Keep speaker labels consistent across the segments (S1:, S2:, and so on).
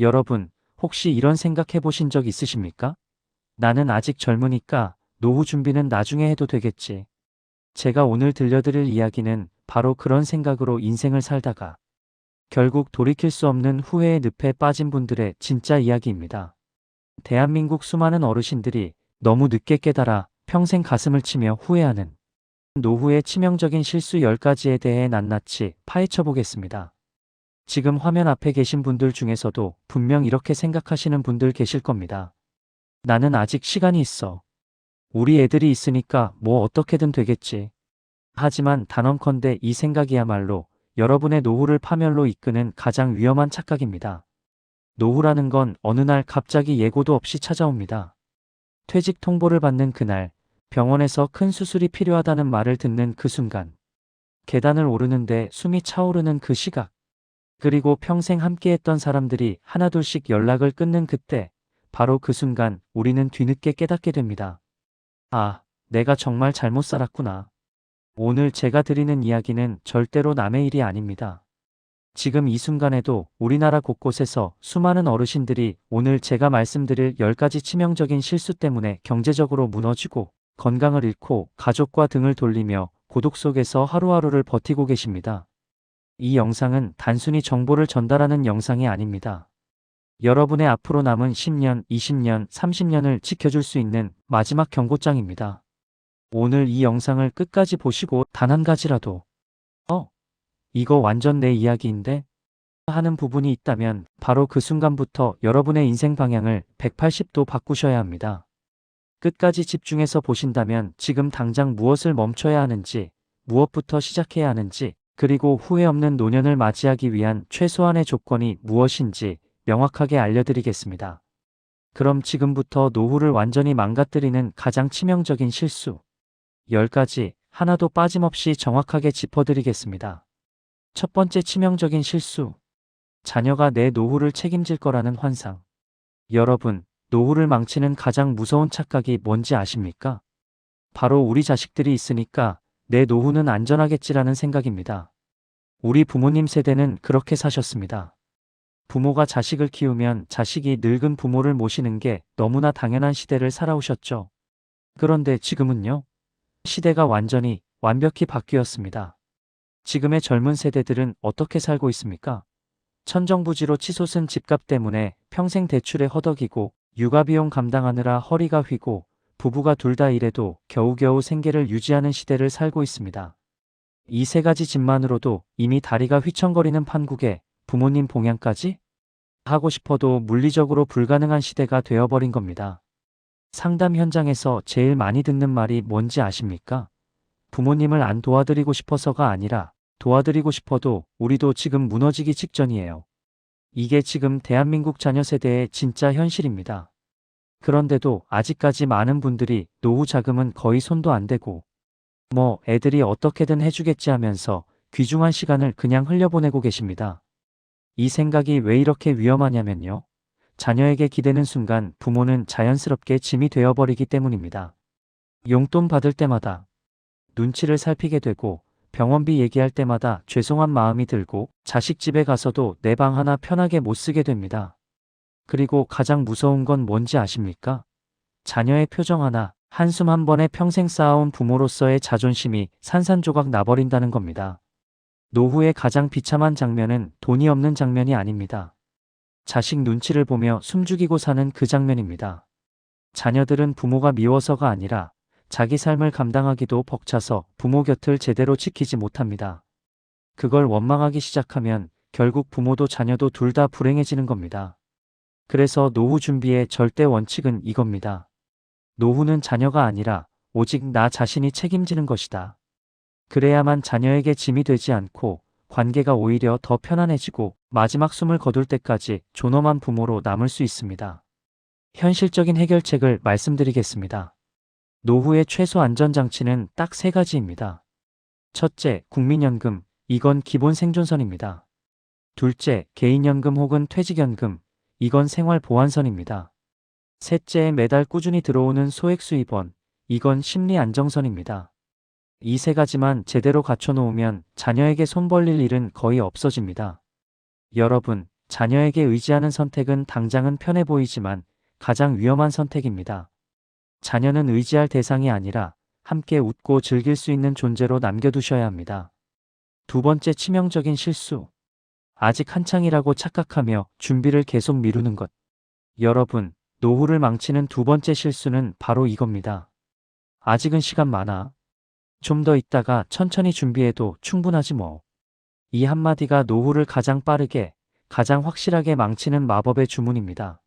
S1: 여러분, 혹시 이런 생각 해보신 적 있으십니까? 나는 아직 젊으니까 노후 준비는 나중에 해도 되겠지. 제가 오늘 들려드릴 이야기는 바로 그런 생각으로 인생을 살다가 결국 돌이킬 수 없는 후회의 늪에 빠진 분들의 진짜 이야기입니다. 대한민국 수많은 어르신들이 너무 늦게 깨달아 평생 가슴을 치며 후회하는 노후의 치명적인 실수 10가지에 대해 낱낱이 파헤쳐 보겠습니다. 지금 화면 앞에 계신 분들 중에서도 분명 이렇게 생각하시는 분들 계실 겁니다. 나는 아직 시간이 있어. 우리 애들이 있으니까 뭐 어떻게든 되겠지. 하지만 단언컨대 이 생각이야말로 여러분의 노후를 파멸로 이끄는 가장 위험한 착각입니다. 노후라는 건 어느 날 갑자기 예고도 없이 찾아옵니다. 퇴직 통보를 받는 그날, 병원에서 큰 수술이 필요하다는 말을 듣는 그 순간, 계단을 오르는데 숨이 차오르는 그 시각, 그리고 평생 함께했던 사람들이 하나둘씩 연락을 끊는 그때, 바로 그 순간 우리는 뒤늦게 깨닫게 됩니다. 아, 내가 정말 잘못 살았구나. 오늘 제가 드리는 이야기는 절대로 남의 일이 아닙니다. 지금 이 순간에도 우리나라 곳곳에서 수많은 어르신들이 오늘 제가 말씀드릴 10가지 치명적인 실수 때문에 경제적으로 무너지고 건강을 잃고 가족과 등을 돌리며 고독 속에서 하루하루를 버티고 계십니다. 이 영상은 단순히 정보를 전달하는 영상이 아닙니다. 여러분의 앞으로 남은 10년, 20년, 30년을 지켜줄 수 있는 마지막 경고장입니다. 오늘 이 영상을 끝까지 보시고 단 한 가지라도 이거 완전 내 이야기인데? 하는 부분이 있다면 바로 그 순간부터 여러분의 인생 방향을 180도 바꾸셔야 합니다. 끝까지 집중해서 보신다면 지금 당장 무엇을 멈춰야 하는지, 무엇부터 시작해야 하는지, 그리고 후회 없는 노년을 맞이하기 위한 최소한의 조건이 무엇인지 명확하게 알려드리겠습니다. 그럼 지금부터 노후를 완전히 망가뜨리는 가장 치명적인 실수 10가지 하나도 빠짐없이 정확하게 짚어드리겠습니다. 첫 번째 치명적인 실수. 자녀가 내 노후를 책임질 거라는 환상. 여러분, 노후를 망치는 가장 무서운 착각이 뭔지 아십니까? 바로 우리 자식들이 있으니까 내 노후는 안전하겠지라는 생각입니다. 우리 부모님 세대는 그렇게 사셨습니다. 부모가 자식을 키우면 자식이 늙은 부모를 모시는 게 너무나 당연한 시대를 살아오셨죠. 그런데 지금은요? 시대가 완벽히 바뀌었습니다. 지금의 젊은 세대들은 어떻게 살고 있습니까? 천정부지로 치솟은 집값 때문에 평생 대출에 허덕이고 육아비용 감당하느라 허리가 휘고 부부가 둘 다 일해도 겨우겨우 생계를 유지하는 시대를 살고 있습니다. 이 3가지 집만으로도 이미 다리가 휘청거리는 판국에 부모님 봉양까지 하고 싶어도 물리적으로 불가능한 시대가 되어버린 겁니다. 상담 현장에서 제일 많이 듣는 말이 뭔지 아십니까? 부모님을 안 도와드리고 싶어서가 아니라 도와드리고 싶어도 우리도 지금 무너지기 직전이에요. 이게 지금 대한민국 자녀 세대의 진짜 현실입니다. 그런데도 아직까지 많은 분들이 노후 자금은 거의 손도 안 대고 애들이 어떻게든 해주겠지 하면서 귀중한 시간을 그냥 흘려보내고 계십니다. 이 생각이 왜 이렇게 위험하냐면요. 자녀에게 기대는 순간 부모는 자연스럽게 짐이 되어버리기 때문입니다. 용돈 받을 때마다 눈치를 살피게 되고 병원비 얘기할 때마다 죄송한 마음이 들고 자식 집에 가서도 내 방 하나 편하게 못 쓰게 됩니다. 그리고 가장 무서운 건 뭔지 아십니까? 자녀의 표정 하나, 한숨 한 번에 평생 쌓아온 부모로서의 자존심이 산산조각 나버린다는 겁니다. 노후의 가장 비참한 장면은 돈이 없는 장면이 아닙니다. 자식 눈치를 보며 숨죽이고 사는 그 장면입니다. 자녀들은 부모가 미워서가 아니라 자기 삶을 감당하기도 벅차서 부모 곁을 제대로 지키지 못합니다. 그걸 원망하기 시작하면 결국 부모도 자녀도 둘 다 불행해지는 겁니다. 그래서 노후 준비의 절대 원칙은 이겁니다. 노후는 자녀가 아니라 오직 나 자신이 책임지는 것이다. 그래야만 자녀에게 짐이 되지 않고 관계가 오히려 더 편안해지고 마지막 숨을 거둘 때까지 존엄한 부모로 남을 수 있습니다. 현실적인 해결책을 말씀드리겠습니다. 노후의 최소 안전장치는 딱 3가지입니다. 첫째, 국민연금. 이건 기본 생존선입니다. 둘째, 개인연금 혹은 퇴직연금. 이건 생활보안선입니다. 셋째, 매달 꾸준히 들어오는 소액 수입원. 이건 심리 안정선입니다. 이 3가지만 제대로 갖춰놓으면 자녀에게 손 벌릴 일은 거의 없어집니다. 여러분, 자녀에게 의지하는 선택은 당장은 편해 보이지만 가장 위험한 선택입니다. 자녀는 의지할 대상이 아니라 함께 웃고 즐길 수 있는 존재로 남겨두셔야 합니다. 두 번째 치명적인 실수. 아직 한창이라고 착각하며 준비를 계속 미루는 것. 여러분, 노후를 망치는 두 번째 실수는 바로 이겁니다. 아직은 시간 많아. 좀 더 있다가 천천히 준비해도 충분하지 뭐. 이 한마디가 노후를 가장 빠르게, 가장 확실하게 망치는 마법의 주문입니다.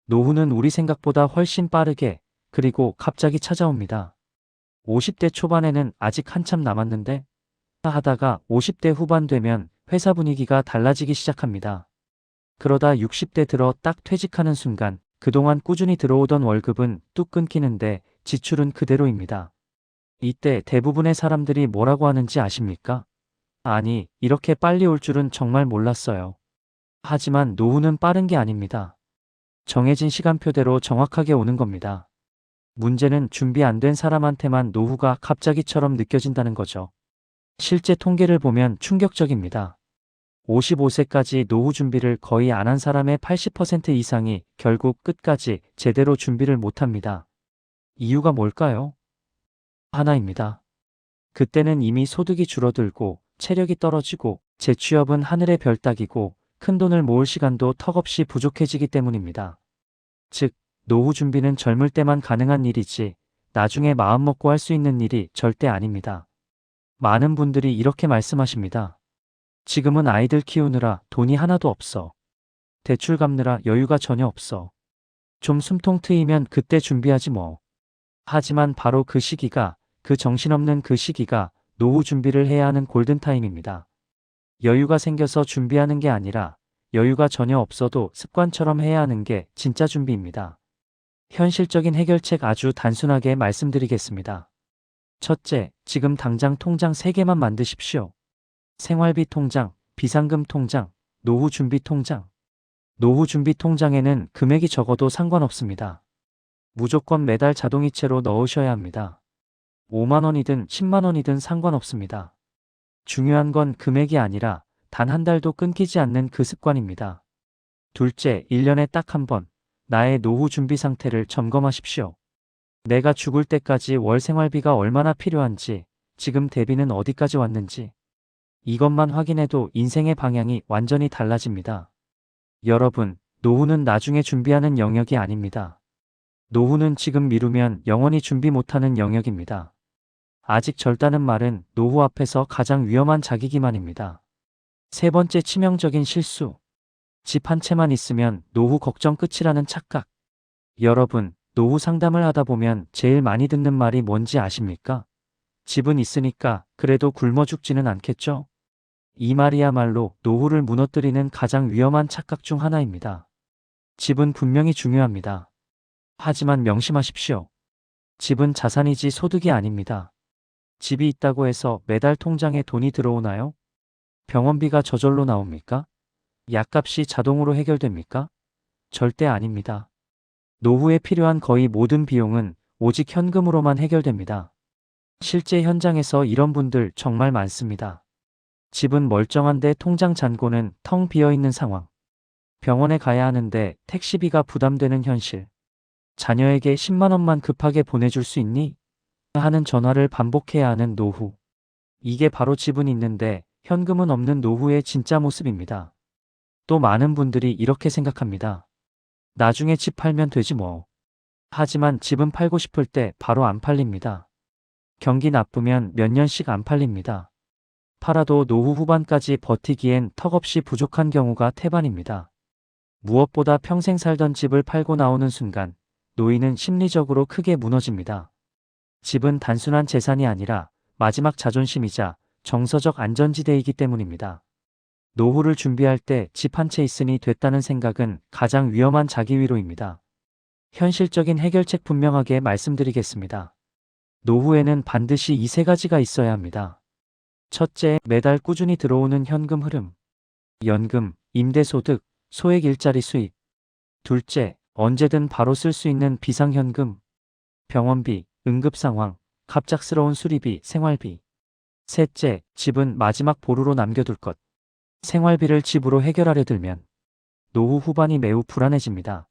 S1: 노후는 우리 생각보다 훨씬 빠르게, 그리고 갑자기 찾아옵니다. 50대 초반에는 아직 한참 남았는데 하다가 50대 후반 되면 회사 분위기가 달라지기 시작합니다. 그러다 60대 들어 딱 퇴직하는 순간 그동안 꾸준히 들어오던 월급은 뚝 끊기는데 지출은 그대로입니다. 이때 대부분의 사람들이 뭐라고 하는지 아십니까? 아니, 이렇게 빨리 올 줄은 정말 몰랐어요. 하지만 노후는 빠른 게 아닙니다. 정해진 시간표대로 정확하게 오는 겁니다. 문제는 준비 안 된 사람한테만 노후가 갑자기처럼 느껴진다는 거죠. 실제 통계를 보면 충격적입니다. 55세까지 노후 준비를 거의 안 한 사람의 80% 이상이 결국 끝까지 제대로 준비를 못 합니다. 이유가 뭘까요? 하나입니다. 그때는 이미 소득이 줄어들고 체력이 떨어지고 재취업은 하늘의 별 따기고 큰돈을 모을 시간도 턱없이 부족해지기 때문입니다. 즉, 노후 준비는 젊을 때만 가능한 일이지 나중에 마음먹고 할 수 있는 일이 절대 아닙니다. 많은 분들이 이렇게 말씀하십니다. 지금은 아이들 키우느라 돈이 하나도 없어. 대출 갚느라 여유가 전혀 없어. 좀 숨통 트이면 그때 준비하지 뭐. 하지만 바로 그 시기가, 그 정신없는 그 시기가 노후 준비를 해야 하는 골든타임입니다. 여유가 생겨서 준비하는 게 아니라 여유가 전혀 없어도 습관처럼 해야 하는 게 진짜 준비입니다. 현실적인 해결책 아주 단순하게 말씀드리겠습니다. 첫째, 지금 당장 통장 3개만 만드십시오. 생활비 통장, 비상금 통장, 노후 준비 통장. 노후 준비 통장에는 금액이 적어도 상관없습니다. 무조건 매달 자동이체로 넣으셔야 합니다. 5만 원이든 10만 원이든 상관없습니다. 중요한 건 금액이 아니라 단 한 달도 끊기지 않는 그 습관입니다. 둘째, 1년에 딱 한 번 나의 노후 준비 상태를 점검하십시오. 내가 죽을 때까지 월 생활비가 얼마나 필요한지, 지금 대비는 어디까지 왔는지. 이것만 확인해도 인생의 방향이 완전히 달라집니다. 여러분, 노후는 나중에 준비하는 영역이 아닙니다. 노후는 지금 미루면 영원히 준비 못하는 영역입니다. 아직 젊다는 말은 노후 앞에서 가장 위험한 자기기만입니다. 세 번째 치명적인 실수. 집 한 채만 있으면 노후 걱정 끝이라는 착각. 여러분, 노후 상담을 하다 보면 제일 많이 듣는 말이 뭔지 아십니까? 집은 있으니까 그래도 굶어 죽지는 않겠죠? 이 말이야말로 노후를 무너뜨리는 가장 위험한 착각 중 하나입니다. 집은 분명히 중요합니다. 하지만 명심하십시오. 집은 자산이지 소득이 아닙니다. 집이 있다고 해서 매달 통장에 돈이 들어오나요? 병원비가 저절로 나옵니까? 약값이 자동으로 해결됩니까? 절대 아닙니다. 노후에 필요한 거의 모든 비용은 오직 현금으로만 해결됩니다. 실제 현장에서 이런 분들 정말 많습니다. 집은 멀쩡한데 통장 잔고는 텅 비어 있는 상황. 병원에 가야 하는데 택시비가 부담되는 현실. 자녀에게 10만 원만 급하게 보내줄 수 있니? 하는 전화를 반복해야 하는 노후. 이게 바로 집은 있는데 현금은 없는 노후의 진짜 모습입니다. 또 많은 분들이 이렇게 생각합니다. 나중에 집 팔면 되지 뭐. 하지만 집은 팔고 싶을 때 바로 안 팔립니다. 경기 나쁘면 몇 년씩 안 팔립니다. 팔아도 노후 후반까지 버티기엔 턱없이 부족한 경우가 태반입니다. 무엇보다 평생 살던 집을 팔고 나오는 순간 노인은 심리적으로 크게 무너집니다. 집은 단순한 재산이 아니라 마지막 자존심이자 정서적 안전지대이기 때문입니다. 노후를 준비할 때 집 한 채 있으니 됐다는 생각은 가장 위험한 자기위로입니다. 현실적인 해결책 분명하게 말씀드리겠습니다. 노후에는 반드시 이 세 가지가 있어야 합니다. 첫째, 매달 꾸준히 들어오는 현금 흐름. 연금, 임대소득, 소액 일자리 수입. 둘째, 언제든 바로 쓸 수 있는 비상현금. 병원비, 응급상황, 갑작스러운 수리비, 생활비. 셋째, 집은 마지막 보루로 남겨둘 것. 생활비를 집으로 해결하려 들면. 노후 후반이 매우 불안해집니다.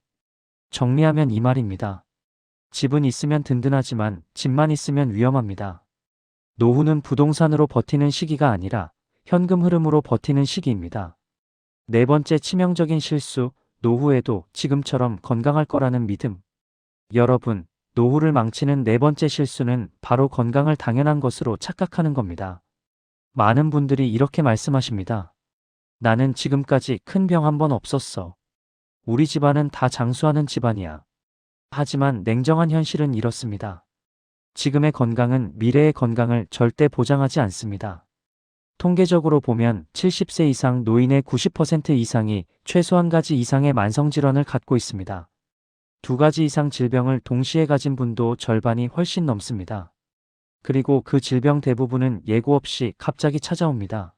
S1: 정리하면 이 말입니다. 집은 있으면 든든하지만 집만 있으면 위험합니다. 노후는 부동산으로 버티는 시기가 아니라 현금 흐름으로 버티는 시기입니다. 네 번째 치명적인 실수, 노후에도 지금처럼 건강할 거라는 믿음. 여러분, 노후를 망치는 네 번째 실수는 바로 건강을 당연한 것으로 착각하는 겁니다. 많은 분들이 이렇게 말씀하십니다. 나는 지금까지 큰 병 한 번 없었어. 우리 집안은 다 장수하는 집안이야. 하지만 냉정한 현실은 이렇습니다. 지금의 건강은 미래의 건강을 절대 보장하지 않습니다. 통계적으로 보면 70세 이상 노인의 90% 이상이 최소 한 가지 이상의 만성질환을 갖고 있습니다. 두 가지 이상 질병을 동시에 가진 분도 절반이 훨씬 넘습니다. 그리고 그 질병 대부분은 예고 없이 갑자기 찾아옵니다.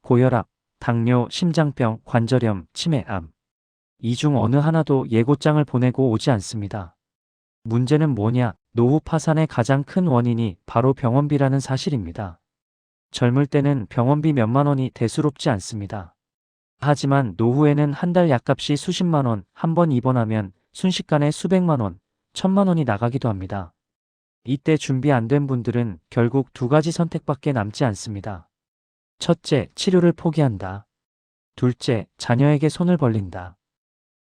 S1: 고혈압, 당뇨, 심장병, 관절염, 치매암. 이 중 어느 하나도 예고장을 보내고 오지 않습니다. 문제는 뭐냐? 노후 파산의 가장 큰 원인이 바로 병원비라는 사실입니다. 젊을 때는 병원비 몇만 원이 대수롭지 않습니다. 하지만 노후에는 한 달 약값이 수십만 원, 한 번 입원하면 순식간에 수백만 원, 천만 원이 나가기도 합니다. 이때 준비 안 된 분들은 결국 두 가지 선택밖에 남지 않습니다. 첫째, 치료를 포기한다. 둘째, 자녀에게 손을 벌린다.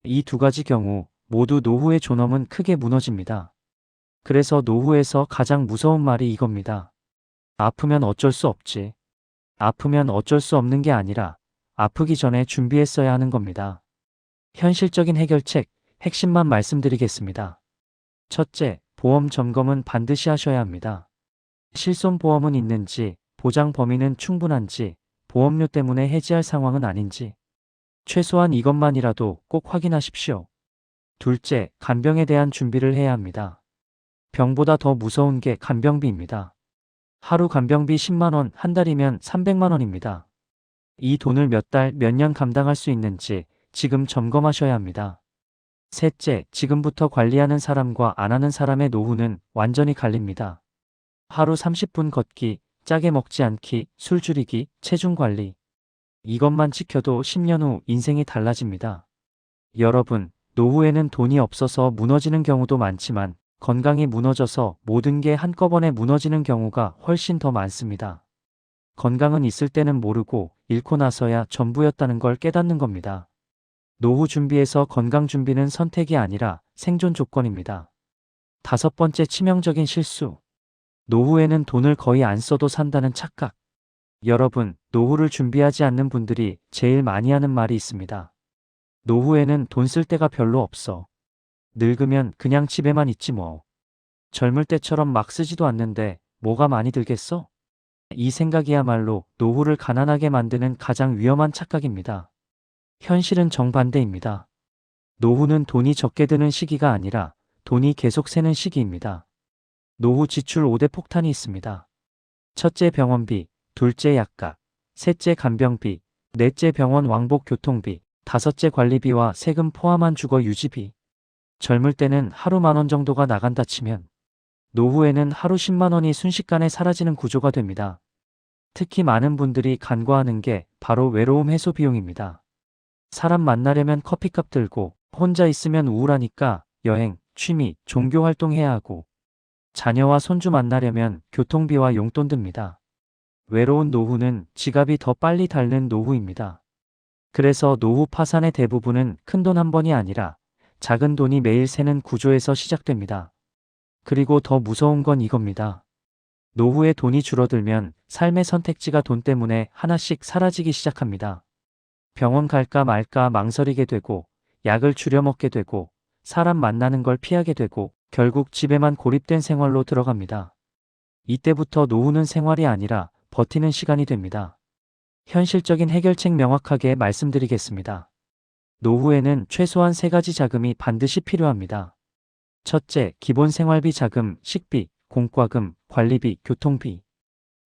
S1: 이 두 가지 경우 모두 노후의 존엄은 크게 무너집니다. 그래서 노후에서 가장 무서운 말이 이겁니다. 아프면 어쩔 수 없지. 아프면 어쩔 수 없는 게 아니라 아프기 전에 준비했어야 하는 겁니다. 현실적인 해결책, 핵심만 말씀드리겠습니다. 첫째, 보험 점검은 반드시 하셔야 합니다. 실손보험은 있는지, 보장 범위는 충분한지, 보험료 때문에 해지할 상황은 아닌지, 최소한 이것만이라도 꼭 확인하십시오. 둘째, 간병에 대한 준비를 해야 합니다. 병보다 더 무서운 게 간병비입니다. 하루 간병비 10만 원, 한 달이면 300만 원입니다. 이 돈을 몇 달, 몇 년 감당할 수 있는지 지금 점검하셔야 합니다. 셋째, 지금부터 관리하는 사람과 안 하는 사람의 노후는 완전히 갈립니다. 하루 30분 걷기, 짜게 먹지 않기, 술 줄이기, 체중 관리. 이것만 지켜도 10년 후 인생이 달라집니다. 여러분, 노후에는 돈이 없어서 무너지는 경우도 많지만 건강이 무너져서 모든 게 한꺼번에 무너지는 경우가 훨씬 더 많습니다. 건강은 있을 때는 모르고 잃고 나서야 전부였다는 걸 깨닫는 겁니다. 노후 준비에서 건강 준비는 선택이 아니라 생존 조건입니다. 다섯 번째 치명적인 실수. 노후에는 돈을 거의 안 써도 산다는 착각. 여러분, 노후를 준비하지 않는 분들이 제일 많이 하는 말이 있습니다. 노후에는 돈 쓸 데가 별로 없어. 늙으면 그냥 집에만 있지 뭐. 젊을 때처럼 막 쓰지도 않는데 뭐가 많이 들겠어? 이 생각이야말로 노후를 가난하게 만드는 가장 위험한 착각입니다. 현실은 정반대입니다. 노후는 돈이 적게 드는 시기가 아니라 돈이 계속 새는 시기입니다. 노후 지출 5대 폭탄이 있습니다. 첫째 병원비, 둘째 약값, 셋째 간병비, 넷째 병원 왕복 교통비, 다섯째 관리비와 세금 포함한 주거 유지비. 젊을 때는 하루 10,000원 정도가 나간다 치면 노후에는 하루 10만 원이 순식간에 사라지는 구조가 됩니다. 특히 많은 분들이 간과하는 게 바로 외로움 해소 비용입니다. 사람 만나려면 커피값 들고 혼자 있으면 우울하니까 여행, 취미, 종교 활동해야 하고 자녀와 손주 만나려면 교통비와 용돈 듭니다. 외로운 노후는 지갑이 더 빨리 닳는 노후입니다. 그래서 노후 파산의 대부분은 큰돈 한 번이 아니라 작은 돈이 매일 새는 구조에서 시작됩니다. 그리고 더 무서운 건 이겁니다. 노후에 돈이 줄어들면 삶의 선택지가 돈 때문에 하나씩 사라지기 시작합니다. 병원 갈까 말까 망설이게 되고 약을 줄여 먹게 되고 사람 만나는 걸 피하게 되고 결국 집에만 고립된 생활로 들어갑니다. 이때부터 노후는 생활이 아니라 버티는 시간이 됩니다. 현실적인 해결책 명확하게 말씀드리겠습니다. 노후에는 최소한 세 가지 자금이 반드시 필요합니다. 첫째, 기본 생활비 자금, 식비, 공과금, 관리비, 교통비.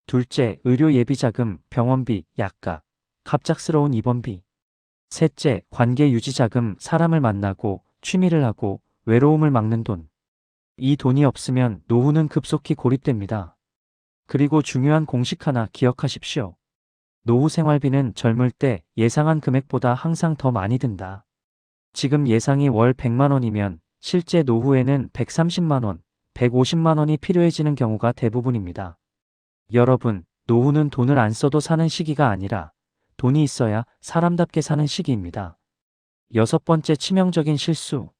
S1: 둘째, 의료 예비 자금, 병원비, 약값, 갑작스러운 입원비. 셋째, 관계 유지 자금, 사람을 만나고 취미를 하고 외로움을 막는 돈. 이 돈이 없으면 노후는 급속히 고립됩니다. 그리고 중요한 공식 하나 기억하십시오. 노후 생활비는 젊을 때 예상한 금액보다 항상 더 많이 든다. 지금 예상이 월 100만 원이면 실제 노후에는 130만 원, 150만 원이 필요해지는 경우가 대부분입니다. 여러분, 노후는 돈을 안 써도 사는 시기가 아니라 돈이 있어야 사람답게 사는 시기입니다. 여섯 번째 치명적인 실수.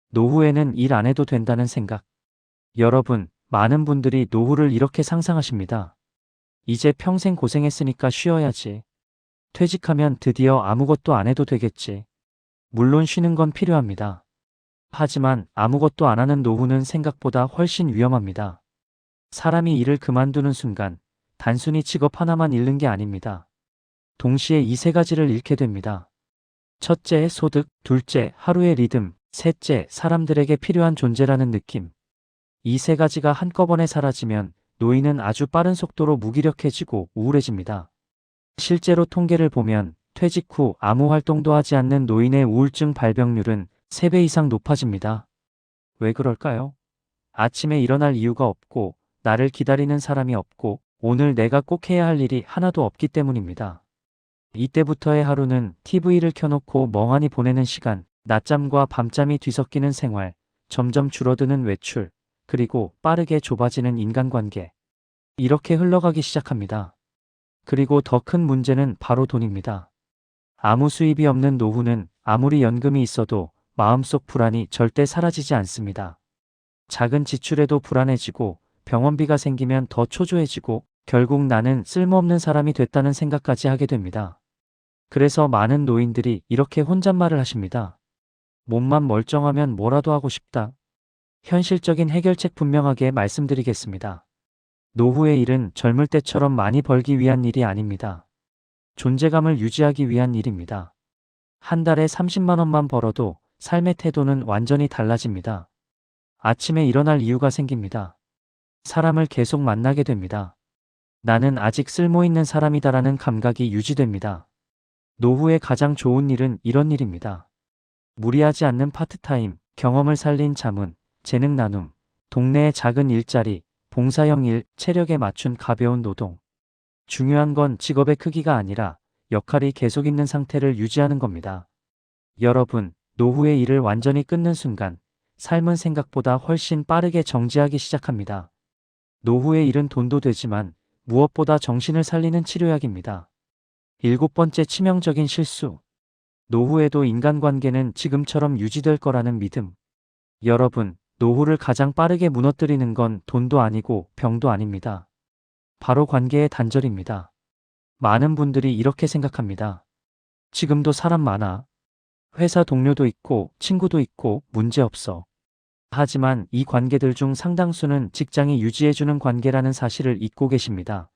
S1: 노후에는 일 안 해도 된다는 생각. 여러분, 많은 분들이 노후를 이렇게 상상하십니다. 이제 평생 고생했으니까 쉬어야지. 퇴직하면 드디어 아무것도 안 해도 되겠지. 물론 쉬는 건 필요합니다. 하지만 아무것도 안 하는 노후는 생각보다 훨씬 위험합니다. 사람이 일을 그만두는 순간 단순히 직업 하나만 잃는 게 아닙니다. 동시에 이 세 가지를 잃게 됩니다. 첫째, 소득. 둘째, 하루의 리듬. 셋째, 사람들에게 필요한 존재라는 느낌. 이 세 가지가 한꺼번에 사라지면 노인은 아주 빠른 속도로 무기력해지고 우울해집니다. 실제로 통계를 보면 퇴직 후 아무 활동도 하지 않는 노인의 우울증 발병률은 3배 이상 높아집니다. 왜 그럴까요? 아침에 일어날 이유가 없고, 나를 기다리는 사람이 없고, 오늘 내가 꼭 해야 할 일이 하나도 없기 때문입니다. 이때부터의 하루는 TV를 켜놓고 멍하니 보내는 시간, 낮잠과 밤잠이 뒤섞이는 생활, 점점 줄어드는 외출, 그리고 빠르게 좁아지는 인간관계. 이렇게 흘러가기 시작합니다. 그리고 더 큰 문제는 바로 돈입니다. 아무 수입이 없는 노후는 아무리 연금이 있어도 마음속 불안이 절대 사라지지 않습니다. 작은 지출에도 불안해지고 병원비가 생기면 더 초조해지고 결국 나는 쓸모없는 사람이 됐다는 생각까지 하게 됩니다. 그래서 많은 노인들이 이렇게 혼잣말을 하십니다. 몸만 멀쩡하면 뭐라도 하고 싶다. 현실적인 해결책 분명하게 말씀드리겠습니다. 노후의 일은 젊을 때처럼 많이 벌기 위한 일이 아닙니다. 존재감을 유지하기 위한 일입니다. 한 달에 30만 원만 벌어도 삶의 태도는 완전히 달라집니다. 아침에 일어날 이유가 생깁니다. 사람을 계속 만나게 됩니다. 나는 아직 쓸모있는 사람이다라는 감각이 유지됩니다. 노후의 가장 좋은 일은 이런 일입니다. 무리하지 않는 파트타임, 경험을 살린 자문, 재능 나눔, 동네의 작은 일자리, 봉사형 일, 체력에 맞춘 가벼운 노동. 중요한 건 직업의 크기가 아니라 역할이 계속 있는 상태를 유지하는 겁니다. 여러분, 노후의 일을 완전히 끊는 순간 삶은 생각보다 훨씬 빠르게 정지하기 시작합니다. 노후의 일은 돈도 되지만 무엇보다 정신을 살리는 치료약입니다. 일곱 번째 치명적인 실수. 노후에도 인간관계는 지금처럼 유지될 거라는 믿음. 여러분, 노후를 가장 빠르게 무너뜨리는 건 돈도 아니고 병도 아닙니다. 바로 관계의 단절입니다. 많은 분들이 이렇게 생각합니다. 지금도 사람 많아. 회사 동료도 있고 친구도 있고 문제없어. 하지만 이 관계들 중 상당수는 직장이 유지해주는 관계라는 사실을 잊고 계십니다.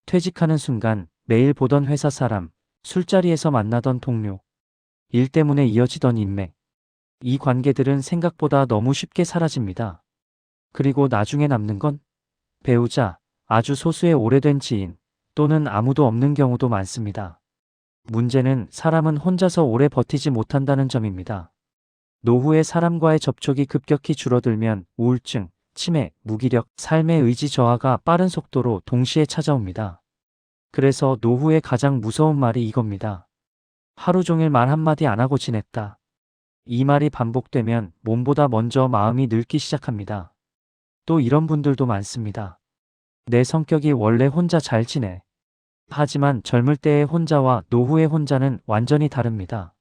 S1: 퇴직하는 순간 매일 보던 회사 사람, 술자리에서 만나던 동료, 일 때문에 이어지던 인맥. 이 관계들은 생각보다 너무 쉽게 사라집니다. 그리고 나중에 남는 건 배우자, 아주 소수의 오래된 지인, 또는 아무도 없는 경우도 많습니다. 문제는 사람은 혼자서 오래 버티지 못한다는 점입니다. 노후에 사람과의 접촉이 급격히 줄어들면 우울증, 치매, 무기력, 삶의 의지 저하가 빠른 속도로 동시에 찾아옵니다. 그래서 노후의 가장 무서운 말이 이겁니다. 하루 종일 말 한마디 안 하고 지냈다. 이 말이 반복되면 몸보다 먼저 마음이 늙기 시작합니다. 또 이런 분들도 많습니다. 내 성격이 원래 혼자 잘 지내. 하지만 젊을 때의 혼자와 노후의 혼자는 완전히 다릅니다.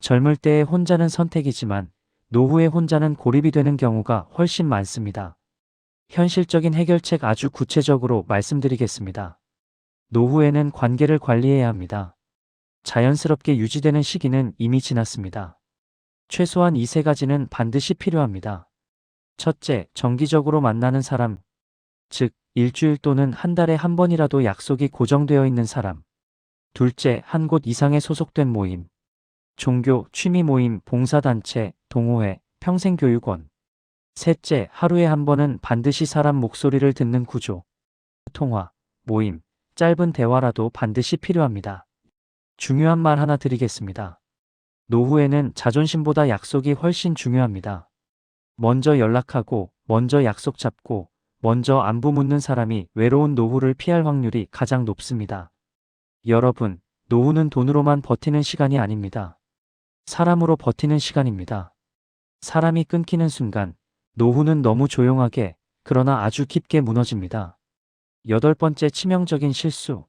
S1: 젊을 때의 혼자는 선택이지만 노후의 혼자는 고립이 되는 경우가 훨씬 많습니다. 현실적인 해결책 아주 구체적으로 말씀드리겠습니다. 노후에는 관계를 관리해야 합니다. 자연스럽게 유지되는 시기는 이미 지났습니다. 최소한 이 세 가지는 반드시 필요합니다. 첫째, 정기적으로 만나는 사람, 즉 일주일 또는 한 달에 한 번이라도 약속이 고정되어 있는 사람. 둘째, 한 곳 이상의 소속된 모임, 종교, 취미 모임, 봉사단체, 동호회, 평생교육원. 셋째, 하루에 한 번은 반드시 사람 목소리를 듣는 구조, 통화, 모임, 짧은 대화라도 반드시 필요합니다. 중요한 말 하나 드리겠습니다. 노후에는 자존심보다 약속이 훨씬 중요합니다. 먼저 연락하고, 먼저 약속 잡고, 먼저 안부 묻는 사람이 외로운 노후를 피할 확률이 가장 높습니다. 여러분, 노후는 돈으로만 버티는 시간이 아닙니다. 사람으로 버티는 시간입니다. 사람이 끊기는 순간 노후는 너무 조용하게 그러나 아주 깊게 무너집니다. 여덟 번째 치명적인 실수.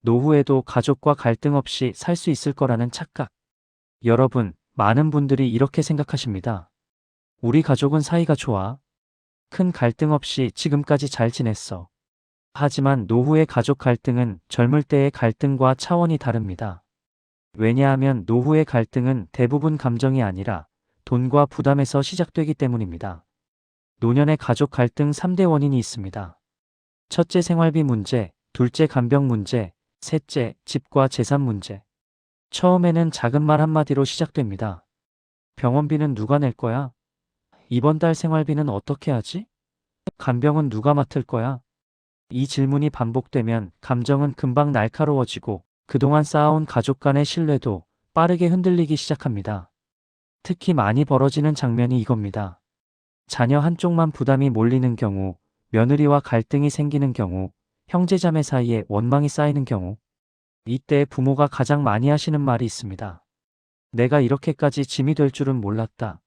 S1: 노후에도 가족과 갈등 없이 살 수 있을 거라는 착각. 여러분, 많은 분들이 이렇게 생각하십니다. 우리 가족은 사이가 좋아. 큰 갈등 없이 지금까지 잘 지냈어. 하지만 노후의 가족 갈등은 젊을 때의 갈등과 차원이 다릅니다. 왜냐하면 노후의 갈등은 대부분 감정이 아니라 돈과 부담에서 시작되기 때문입니다. 노년의 가족 갈등 3대 원인이 있습니다. 첫째, 생활비 문제, 둘째, 간병 문제, 셋째, 집과 재산 문제. 처음에는 작은 말 한마디로 시작됩니다. 병원비는 누가 낼 거야? 이번 달 생활비는 어떻게 하지? 간병은 누가 맡을 거야? 이 질문이 반복되면 감정은 금방 날카로워지고 그동안 쌓아온 가족 간의 신뢰도 빠르게 흔들리기 시작합니다. 특히 많이 벌어지는 장면이 이겁니다. 자녀 한쪽만 부담이 몰리는 경우, 며느리와 갈등이 생기는 경우, 형제자매 사이에 원망이 쌓이는 경우, 이때 부모가 가장 많이 하시는 말이 있습니다. 내가 이렇게까지 짐이 될 줄은 몰랐다.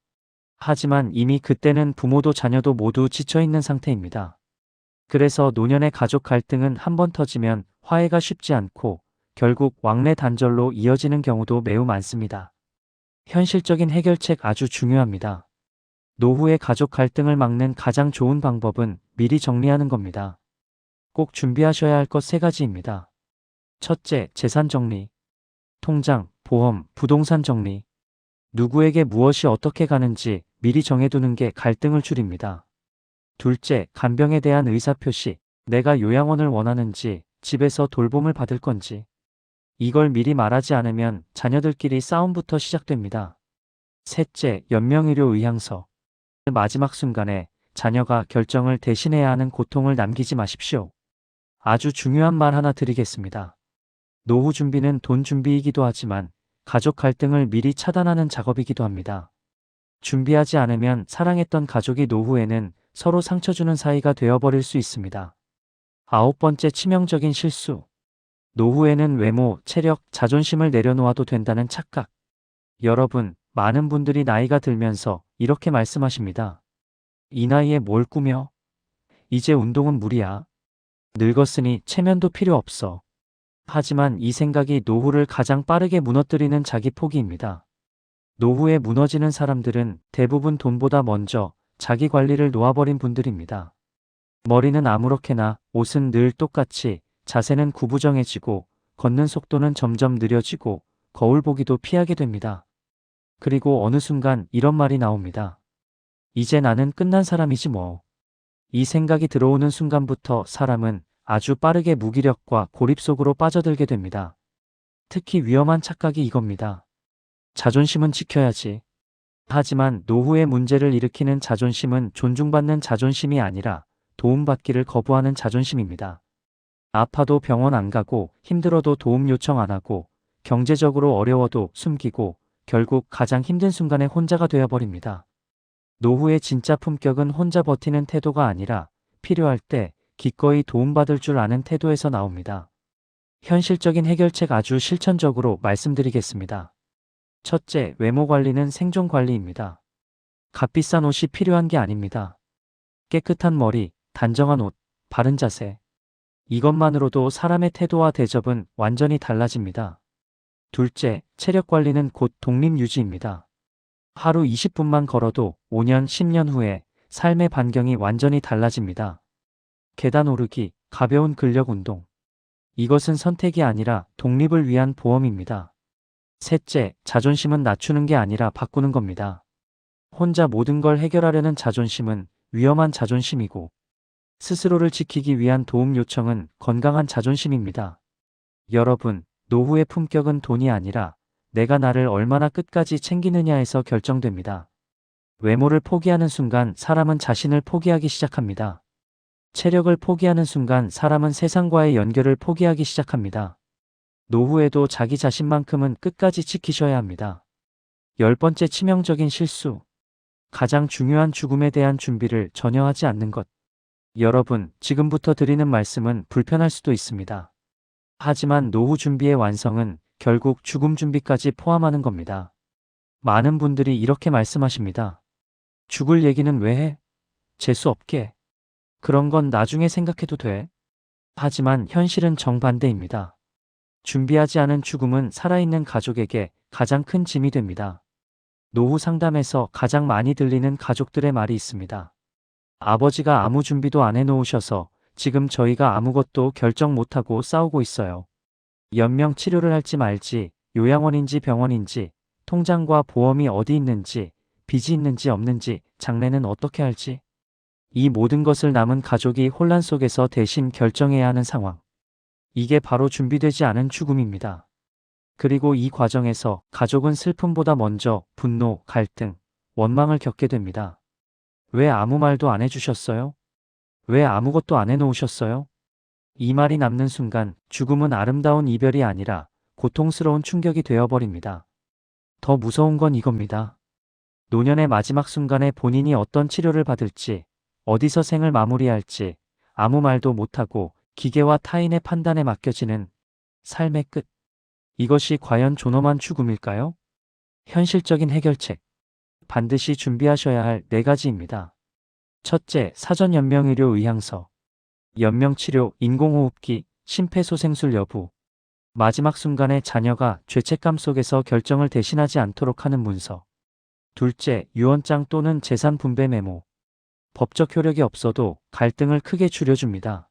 S1: 하지만 이미 그때는 부모도 자녀도 모두 지쳐있는 상태입니다. 그래서 노년의 가족 갈등은 한번 터지면 화해가 쉽지 않고 결국 왕래 단절로 이어지는 경우도 매우 많습니다. 현실적인 해결책 아주 중요합니다. 노후의 가족 갈등을 막는 가장 좋은 방법은 미리 정리하는 겁니다. 꼭 준비하셔야 할 것 3가지입니다. 첫째, 재산 정리. 통장, 보험, 부동산 정리. 누구에게 무엇이 어떻게 가는지 미리 정해두는 게 갈등을 줄입니다. 둘째, 간병에 대한 의사표시. 내가 요양원을 원하는지, 집에서 돌봄을 받을 건지. 이걸 미리 말하지 않으면 자녀들끼리 싸움부터 시작됩니다. 셋째, 연명의료 의향서. 마지막 순간에 자녀가 결정을 대신해야 하는 고통을 남기지 마십시오. 아주 중요한 말 하나 드리겠습니다. 노후 준비는 돈 준비이기도 하지만 가족 갈등을 미리 차단하는 작업이기도 합니다. 준비하지 않으면 사랑했던 가족이 노후에는 서로 상처 주는 사이가 되어버릴 수 있습니다. 9번째 치명적인 실수. 노후에는 외모, 체력, 자존심을 내려놓아도 된다는 착각. 여러분, 많은 분들이 나이가 들면서 이렇게 말씀하십니다. 이 나이에 뭘 꾸며? 이제 운동은 무리야. 늙었으니 체면도 필요 없어. 하지만 이 생각이 노후를 가장 빠르게 무너뜨리는 자기 포기입니다. 노후에 무너지는 사람들은 대부분 돈보다 먼저 자기 관리를 놓아버린 분들입니다. 머리는 아무렇게나, 옷은 늘 똑같이, 자세는 구부정해지고, 걷는 속도는 점점 느려지고, 거울 보기도 피하게 됩니다. 그리고 어느 순간 이런 말이 나옵니다. 이제 나는 끝난 사람이지 뭐. 이 생각이 들어오는 순간부터 사람은 아주 빠르게 무기력과 고립 속으로 빠져들게 됩니다. 특히 위험한 착각이 이겁니다. 자존심은 지켜야지. 하지만 노후의 문제를 일으키는 자존심은 존중받는 자존심이 아니라 도움받기를 거부하는 자존심입니다. 아파도 병원 안 가고 힘들어도 도움 요청 안 하고 경제적으로 어려워도 숨기고 결국 가장 힘든 순간에 혼자가 되어버립니다. 노후의 진짜 품격은 혼자 버티는 태도가 아니라 필요할 때 기꺼이 도움받을 줄 아는 태도에서 나옵니다. 현실적인 해결책 아주 실천적으로 말씀드리겠습니다. 첫째, 외모 관리는 생존 관리입니다. 값비싼 옷이 필요한 게 아닙니다. 깨끗한 머리, 단정한 옷, 바른 자세. 이것만으로도 사람의 태도와 대접은 완전히 달라집니다. 둘째, 체력 관리는 곧 독립 유지입니다. 하루 20분만 걸어도 5년, 10년 후에 삶의 반경이 완전히 달라집니다. 계단 오르기, 가벼운 근력 운동. 이것은 선택이 아니라 독립을 위한 보험입니다. 셋째, 자존심은 낮추는 게 아니라 바꾸는 겁니다. 혼자 모든 걸 해결하려는 자존심은 위험한 자존심이고, 스스로를 지키기 위한 도움 요청은 건강한 자존심입니다. 여러분, 노후의 품격은 돈이 아니라 내가 나를 얼마나 끝까지 챙기느냐에서 결정됩니다. 외모를 포기하는 순간 사람은 자신을 포기하기 시작합니다. 체력을 포기하는 순간 사람은 세상과의 연결을 포기하기 시작합니다. 노후에도 자기 자신만큼은 끝까지 지키셔야 합니다. 10번째 치명적인 실수. 가장 중요한 죽음에 대한 준비를 전혀 하지 않는 것. 여러분, 지금부터 드리는 말씀은 불편할 수도 있습니다. 하지만 노후 준비의 완성은 결국 죽음 준비까지 포함하는 겁니다. 많은 분들이 이렇게 말씀하십니다. 죽을 얘기는 왜 해? 재수 없게. 그런 건 나중에 생각해도 돼. 하지만 현실은 정반대입니다. 준비하지 않은 죽음은 살아있는 가족에게 가장 큰 짐이 됩니다. 노후 상담에서 가장 많이 들리는 가족들의 말이 있습니다. 아버지가 아무 준비도 안 해놓으셔서 지금 저희가 아무것도 결정 못하고 싸우고 있어요. 연명 치료를 할지 말지, 요양원인지 병원인지, 통장과 보험이 어디 있는지, 빚이 있는지 없는지, 장래는 어떻게 할지. 이 모든 것을 남은 가족이 혼란 속에서 대신 결정해야 하는 상황. 이게 바로 준비되지 않은 죽음입니다. 그리고 이 과정에서 가족은 슬픔보다 먼저 분노, 갈등, 원망을 겪게 됩니다. 왜 아무 말도 안 해주셨어요? 왜 아무것도 안 해놓으셨어요? 이 말이 남는 순간 죽음은 아름다운 이별이 아니라 고통스러운 충격이 되어버립니다. 더 무서운 건 이겁니다. 노년의 마지막 순간에 본인이 어떤 치료를 받을지, 어디서 생을 마무리할지 아무 말도 못하고 기계와 타인의 판단에 맡겨지는 삶의 끝. 이것이 과연 존엄한 죽음일까요? 현실적인 해결책. 반드시 준비하셔야 할 4가지입니다. 첫째, 사전 연명의료 의향서. 연명치료, 인공호흡기, 심폐소생술 여부. 마지막 순간에 자녀가 죄책감 속에서 결정을 대신하지 않도록 하는 문서. 둘째, 유언장 또는 재산 분배 메모. 법적 효력이 없어도 갈등을 크게 줄여줍니다.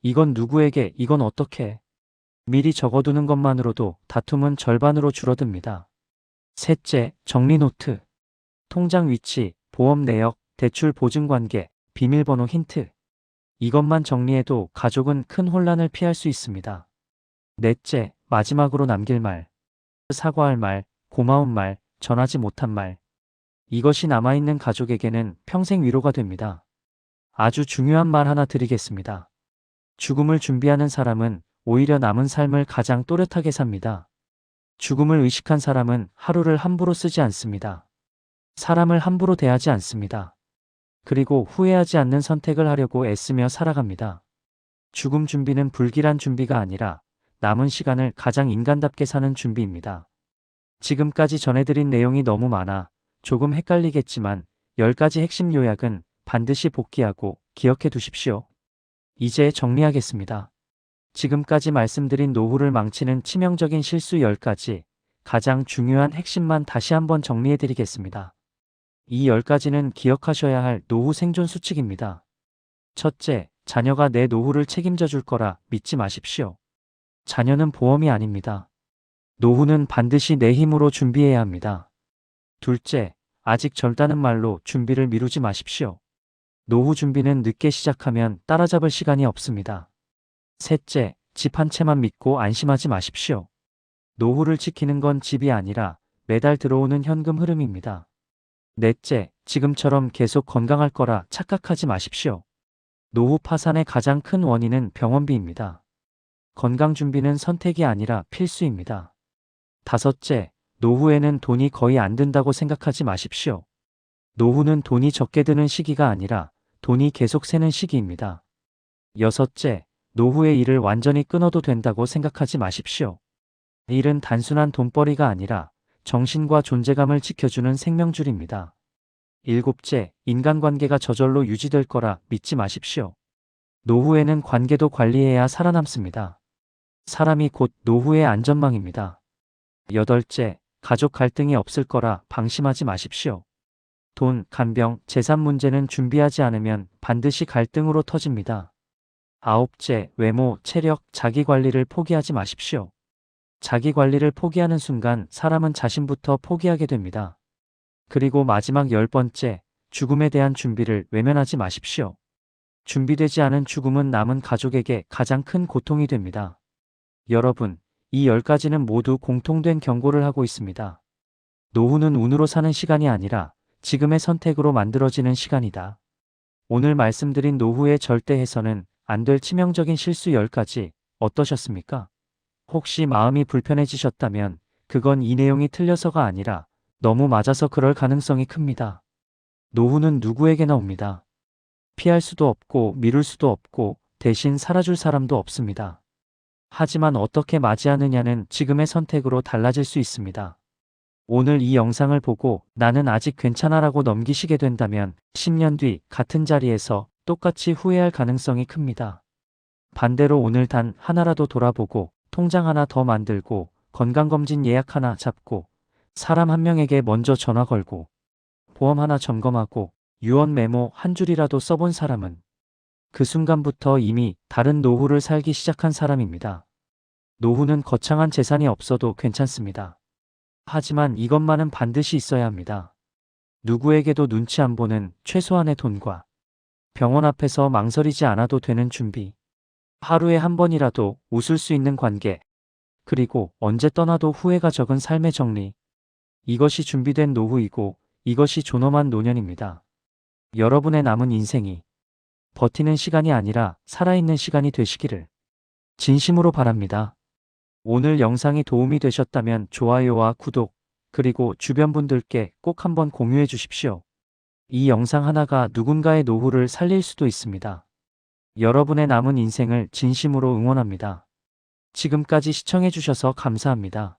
S1: 이건 누구에게, 이건 어떻게. 미리 적어두는 것만으로도 다툼은 절반으로 줄어듭니다. 셋째, 정리 노트. 통장 위치, 보험 내역, 대출 보증 관계, 비밀번호 힌트. 이것만 정리해도 가족은 큰 혼란을 피할 수 있습니다. 넷째, 마지막으로 남길 말. 사과할 말, 고마운 말, 전하지 못한 말. 이것이 남아있는 가족에게는 평생 위로가 됩니다. 아주 중요한 말 하나 드리겠습니다. 죽음을 준비하는 사람은 오히려 남은 삶을 가장 또렷하게 삽니다. 죽음을 의식한 사람은 하루를 함부로 쓰지 않습니다. 사람을 함부로 대하지 않습니다. 그리고 후회하지 않는 선택을 하려고 애쓰며 살아갑니다. 죽음 준비는 불길한 준비가 아니라 남은 시간을 가장 인간답게 사는 준비입니다. 지금까지 전해드린 내용이 너무 많아 조금 헷갈리겠지만 10가지 핵심 요약은 반드시 복기하고 기억해 두십시오. 이제 정리하겠습니다. 지금까지 말씀드린 노후를 망치는 치명적인 실수 10가지, 가장 중요한 핵심만 다시 한번 정리해 드리겠습니다. 이 10가지는 기억하셔야 할 노후 생존 수칙입니다. 첫째, 자녀가 내 노후를 책임져 줄 거라 믿지 마십시오. 자녀는 보험이 아닙니다. 노후는 반드시 내 힘으로 준비해야 합니다. 둘째, 아직 젊다는 말로 준비를 미루지 마십시오. 노후 준비는 늦게 시작하면 따라잡을 시간이 없습니다. 셋째, 집 한 채만 믿고 안심하지 마십시오. 노후를 지키는 건 집이 아니라 매달 들어오는 현금 흐름입니다. 넷째, 지금처럼 계속 건강할 거라 착각하지 마십시오. 노후 파산의 가장 큰 원인은 병원비입니다. 건강 준비는 선택이 아니라 필수입니다. 다섯째, 노후에는 돈이 거의 안 든다고 생각하지 마십시오. 노후는 돈이 적게 드는 시기가 아니라 돈이 계속 새는 시기입니다. 여섯째, 노후의 일을 완전히 끊어도 된다고 생각하지 마십시오. 일은 단순한 돈벌이가 아니라 정신과 존재감을 지켜주는 생명줄입니다. 일곱째, 인간관계가 저절로 유지될 거라 믿지 마십시오. 노후에는 관계도 관리해야 살아남습니다. 사람이 곧 노후의 안전망입니다. 여덟째, 가족 갈등이 없을 거라 방심하지 마십시오. 돈, 간병, 재산 문제는 준비하지 않으면 반드시 갈등으로 터집니다. 아홉째, 외모, 체력, 자기 관리를 포기하지 마십시오. 자기 관리를 포기하는 순간 사람은 자신부터 포기하게 됩니다. 그리고 마지막 10번째, 죽음에 대한 준비를 외면하지 마십시오. 준비되지 않은 죽음은 남은 가족에게 가장 큰 고통이 됩니다. 여러분, 이 10가지는 모두 공통된 경고를 하고 있습니다. 노후는 운으로 사는 시간이 아니라 지금의 선택으로 만들어지는 시간이다. 오늘 말씀드린 노후의 절대 해서는 안 될 치명적인 실수 10가지 어떠셨습니까? 혹시 마음이 불편해지셨다면 그건 이 내용이 틀려서가 아니라 너무 맞아서 그럴 가능성이 큽니다. 노후는 누구에게나 옵니다. 피할 수도 없고 미룰 수도 없고 대신 살아줄 사람도 없습니다. 하지만 어떻게 맞이하느냐는 지금의 선택으로 달라질 수 있습니다. 오늘 이 영상을 보고 나는 아직 괜찮아라고 넘기시게 된다면 10년 뒤 같은 자리에서 똑같이 후회할 가능성이 큽니다. 반대로 오늘 단 하나라도 돌아보고 통장 하나 더 만들고 건강검진 예약 하나 잡고 사람 한 명에게 먼저 전화 걸고 보험 하나 점검하고 유언 메모 한 줄이라도 써본 사람은 그 순간부터 이미 다른 노후를 살기 시작한 사람입니다. 노후는 거창한 재산이 없어도 괜찮습니다. 하지만 이것만은 반드시 있어야 합니다. 누구에게도 눈치 안 보는 최소한의 돈과 병원 앞에서 망설이지 않아도 되는 준비. 하루에 한 번이라도 웃을 수 있는 관계. 그리고 언제 떠나도 후회가 적은 삶의 정리. 이것이 준비된 노후이고 이것이 존엄한 노년입니다. 여러분의 남은 인생이 버티는 시간이 아니라 살아있는 시간이 되시기를 진심으로 바랍니다. 오늘 영상이 도움이 되셨다면 좋아요와 구독, 그리고 주변 분들께 꼭 한번 공유해 주십시오. 이 영상 하나가 누군가의 노후를 살릴 수도 있습니다. 여러분의 남은 인생을 진심으로 응원합니다. 지금까지 시청해 주셔서 감사합니다.